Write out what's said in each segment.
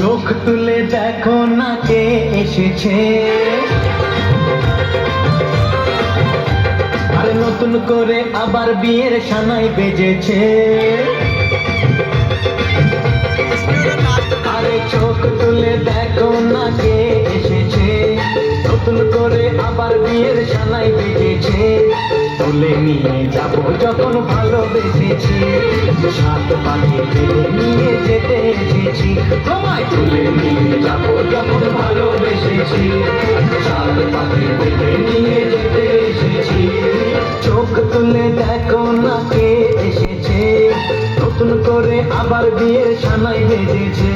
চোখ তুলে দেখো না কে এসেছে, আর নতুন করে আবার বিয়ের সানাই বেজেছে। আরে চোখ তুলে দেখো না কে এসেছে, নতুন করে আবার বিয়ের সানাই বেজেছে। তুলে নিয়ে যাবো যখন ভালোবেসেছি, সাত পাখি তুলে নিয়ে যেতে এসেছি। তোমায় তুলে নিয়ে যাবো যখন ভালোবেসেছি, সাত পাখি তুলে নিয়ে যেতে এসেছি। চোখ তুলে দেখো না কে এসেছে, নতুন করে আবার বিয়ের সানাই বেজেছে।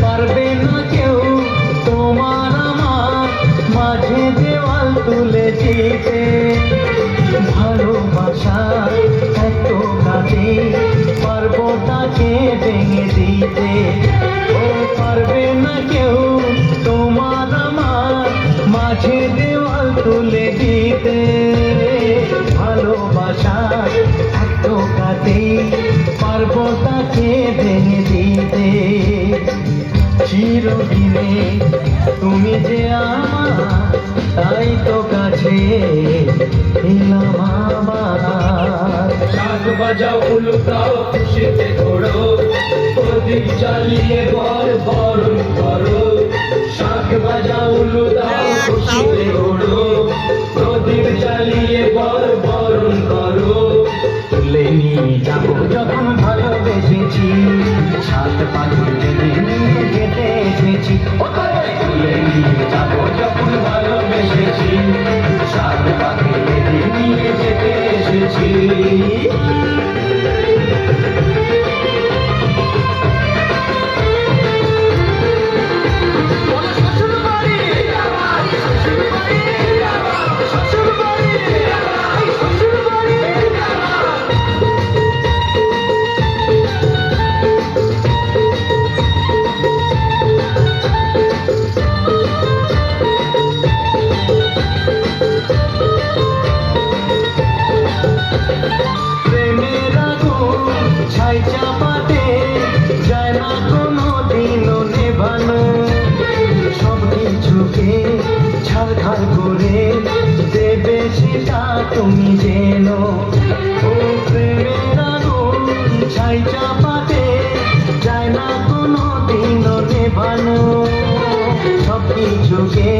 পারবে না কেউ তোমার আমার মাঝে দেওয়াল তুলে দিতে, ভালোবাসা এত কাজে পারবো তাকে ভেঙে দিতে। ও পারবে না কেউ তোমার আমার মাঝে দেওয়াল তুলে দিতে, ভালোবাসা এত কাজে পারবো তাকে ভেঙে দিতে। চিরদিনে তুমি যে আমার, তাই তো কাছে এলাম আবার। শাঁখ বাজাও উলুকাও খুশিতে ঘোড়ো, প্রদীপ জ্বালিয়ে বরণ করো। শাঁখ বাজাও উলুকাও খুশিতে ঘোড়ো, প্রদীপ জ্বালিয়ে বরণ করো। তুলে নিয়ে যাবো যখন ভালোবেসেছি, সাত পাখি তুলে নিয়ে যেতে এসেছি। তুলে নিয়ে যাবো যখন ভালোবেসেছি, সাত পাখি তুলে নিয়ে যেতে এসেছি। ছাই চাপাতে যায় না কোনো দিনও নেভানো, সব কিছুকে ছাড়খাড় করে দেবে সেটা তুমি জেনো। ও প্রেমের আগুন ছাই চাপাতে যায় না কোনো দিনও নেভানো, সব কিছুকে